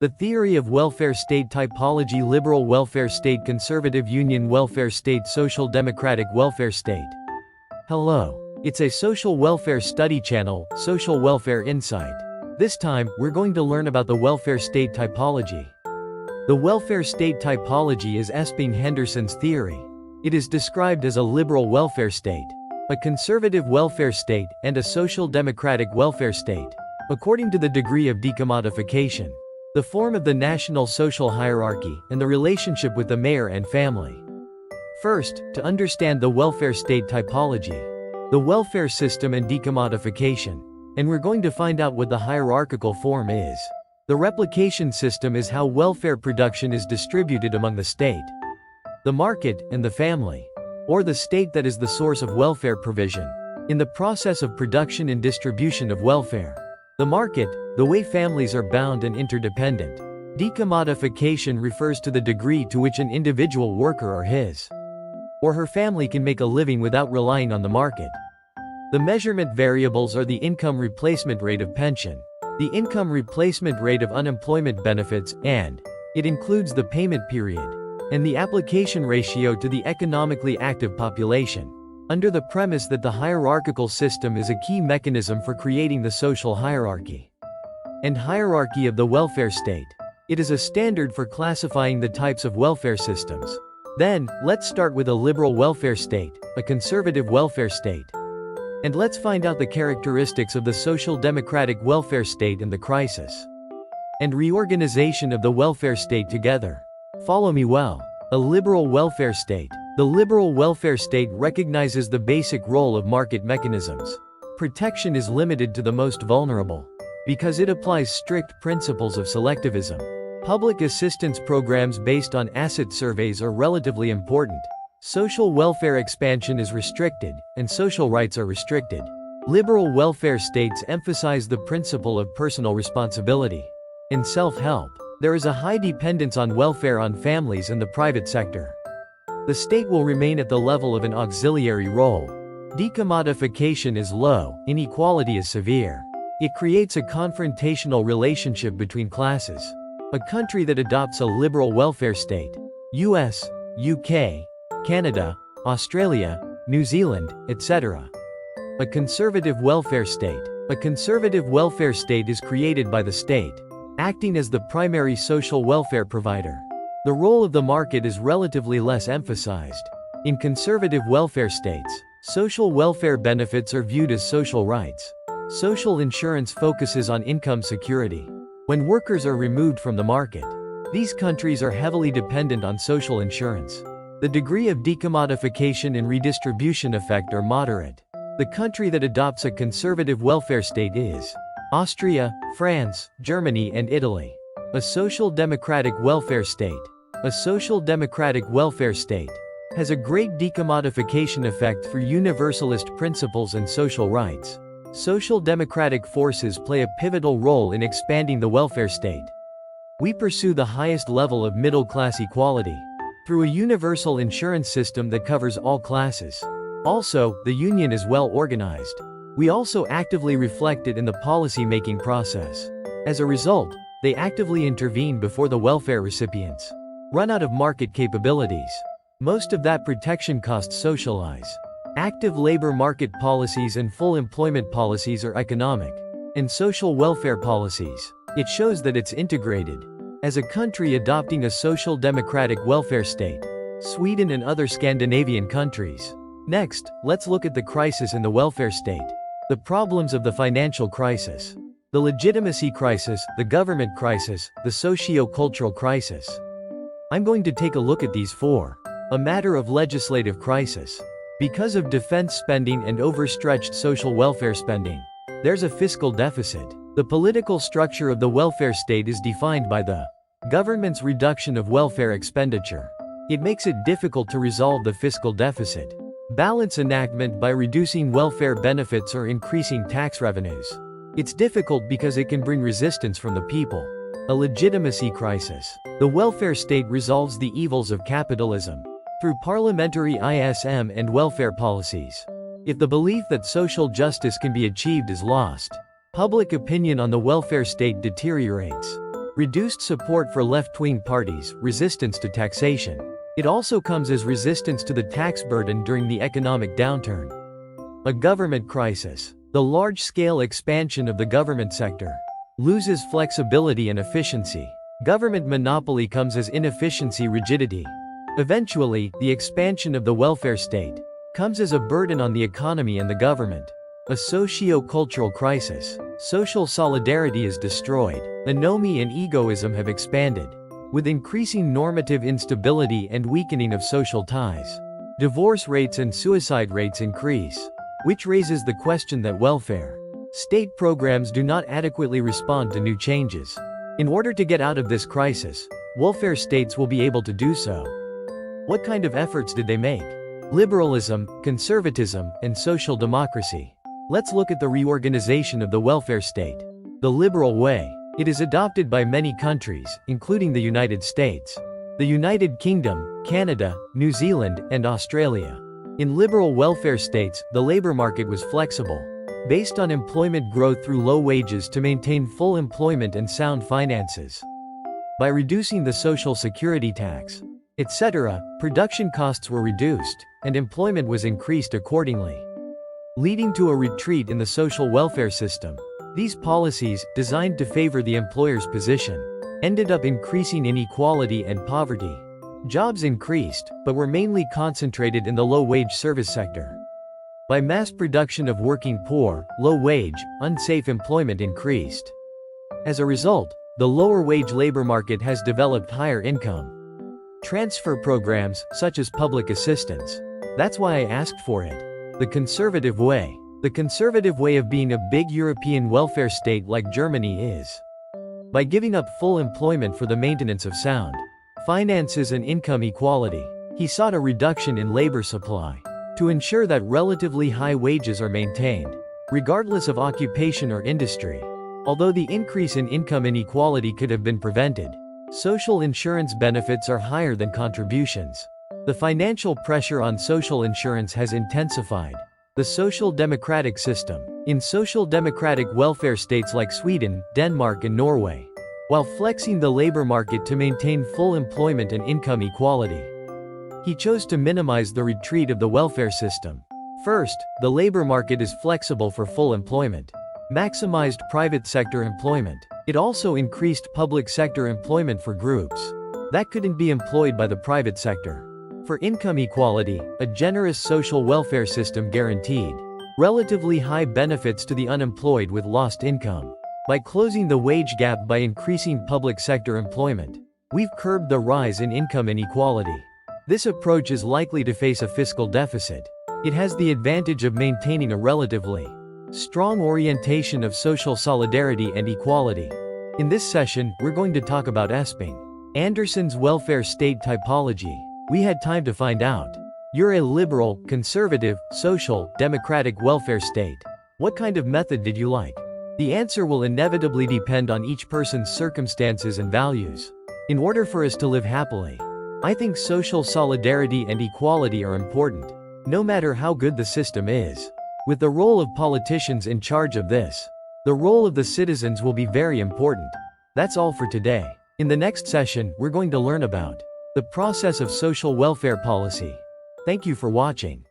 The theory of welfare state typology: liberal welfare state, conservative union welfare state, social democratic welfare state. Hello. It's a social welfare study channel, Social Welfare Insight. This time, we're going to learn about the welfare state typology. The welfare state typology is Esping Henderson's theory. It is described as a liberal welfare state, a conservative welfare state, and a social democratic welfare state, according to the degree of decommodification, the form of the national social hierarchy, and the relationship with the mayor and family. First, to understand the welfare state typology, the welfare system and decommodification, and we're going to find out what the hierarchical form is. The replication system is how welfare production is distributed among the state, the market, and the family, or the state that is the source of welfare provision. In the process of production and distribution of welfare, the market, the way families are bound and interdependent. Decommodification refers to the degree to which an individual worker or his or her family can make a living without relying on the market. The measurement variables are the income replacement rate of pension, the income replacement rate of unemployment benefits, and it includes the payment period, and the application ratio to the economically active population, under the premise that the hierarchical system is a key mechanism for creating the social hierarchy and hierarchy of the welfare state. It is a standard for classifying the types of welfare systems. Then, let's start with a liberal welfare state, a conservative welfare state. And let's find out the characteristics of the social democratic welfare state and the crisis and reorganization of the welfare state together. Follow me well. A liberal welfare state. The liberal welfare state recognizes the basic role of market mechanisms. Protection is limited to the most vulnerable, because it applies strict principles of selectivism. Public assistance programs based on asset surveys are relatively important. Social welfare expansion is restricted, and social rights are restricted. Liberal welfare states emphasize the principle of personal responsibility and self-help. There is a high dependence on welfare on families and the private sector. The state will remain at the level of an auxiliary role. Decommodification is low, inequality is severe. It creates a confrontational relationship between classes. A country that adopts a liberal welfare state, US, UK, Canada, Australia, New Zealand, etc. A conservative welfare state. A conservative welfare state is created by the state, acting as the primary social welfare provider. The role of the market is relatively less emphasized. In conservative welfare states, social welfare benefits are viewed as social rights. Social insurance focuses on income security. When workers are removed from the market, these countries are heavily dependent on social insurance. The degree of decommodification and redistribution effect are moderate. The country that adopts a conservative welfare state is Austria, France, Germany, and Italy. A social democratic welfare state. A social democratic welfare state has a great decommodification effect for universalist principles and social rights. Social democratic forces play a pivotal role in expanding the welfare state. We pursue the highest level of middle-class equality through a universal insurance system that covers all classes. Also, the union is well organized. We also actively reflect it in the policy-making process. As a result, they actively intervene before the welfare recipients run out of market capabilities. Most of that protection costs socialize. Active labor market policies and full employment policies are economic and social welfare policies. It shows that it's integrated. As a country adopting a social democratic welfare state, Sweden and other Scandinavian countries. Next, let's look at the crisis in the welfare state. The problems of the financial crisis, the legitimacy crisis, the government crisis, the socio-cultural crisis. I'm going to take a look at these four. A matter of legislative crisis. Because of defense spending and overstretched social welfare spending, there's a fiscal deficit. The political structure of the welfare state is defined by the government's reduction of welfare expenditure. It makes it difficult to resolve the fiscal deficit. Balance enactment by reducing welfare benefits or increasing tax revenues. It's difficult because it can bring resistance from the people. A legitimacy crisis. The welfare state resolves the evils of capitalism through parliamentary ISM and welfare policies. If the belief that social justice can be achieved is lost, public opinion on the welfare state deteriorates. Reduced support for left-wing parties, resistance to taxation. It also comes as resistance to the tax burden during the economic downturn. A government crisis. The large-scale expansion of the government sector loses flexibility and efficiency. Government monopoly comes as inefficiency, rigidity. Eventually, the expansion of the welfare state comes as a burden on the economy and the government. A socio-cultural crisis. Social solidarity is destroyed. Anomie and egoism have expanded, with increasing normative instability and weakening of social ties. Divorce rates and suicide rates increase, which raises the question that welfare state programs do not adequately respond to new changes. In order to get out of this crisis, welfare states will be able to do so. What kind of efforts did they make? Liberalism, conservatism, and social democracy. Let's look at the reorganization of the welfare state. The liberal way. It is adopted by many countries, including the United States, the United Kingdom, Canada, New Zealand, and Australia. In liberal welfare states, the labor market was flexible, based on employment growth through low wages to maintain full employment and sound finances. By reducing the social security tax, etc., production costs were reduced, and employment was increased accordingly, leading to a retreat in the social welfare system. These policies, designed to favor the employer's position, ended up increasing inequality and poverty. Jobs increased, but were mainly concentrated in the low-wage service sector. By mass production of working poor, low-wage, unsafe employment increased. As a result, the lower-wage labor market has developed higher income transfer programs, such as public assistance. That's why I asked for it. The conservative way. The conservative way of being a big European welfare state like Germany is by giving up full employment for the maintenance of sound finances and income equality. He sought a reduction in labor supply to ensure that relatively high wages are maintained, regardless of occupation or industry. Although the increase in income inequality could have been prevented, social insurance benefits are higher than contributions. The financial pressure on social insurance has intensified. The social democratic system. In social democratic welfare states like Sweden, Denmark, and Norway, while flexing the labor market to maintain full employment and income equality, he chose to minimize the retreat of the welfare system. First, the labor market is flexible for full employment, maximized private sector employment. It also increased public sector employment for groups that couldn't be employed by the private sector. For income equality, a generous social welfare system guaranteed relatively high benefits to the unemployed with lost income. By closing the wage gap by increasing public sector employment, we've curbed the rise in income inequality. This approach is likely to face a fiscal deficit. It has the advantage of maintaining a relatively strong orientation of social solidarity and equality. In this session, we're going to talk about Esping Henderson's welfare state typology. We had time to find out. You're a liberal, conservative, social, democratic welfare state. What kind of method did you like? The answer will inevitably depend on each person's circumstances and values. In order for us to live happily, I think social solidarity and equality are important, no matter how good the system is. With the role of politicians in charge of this, the role of the citizens will be very important. That's all for today. In the next session, we're going to learn about the process of social welfare policy. Thank you for watching.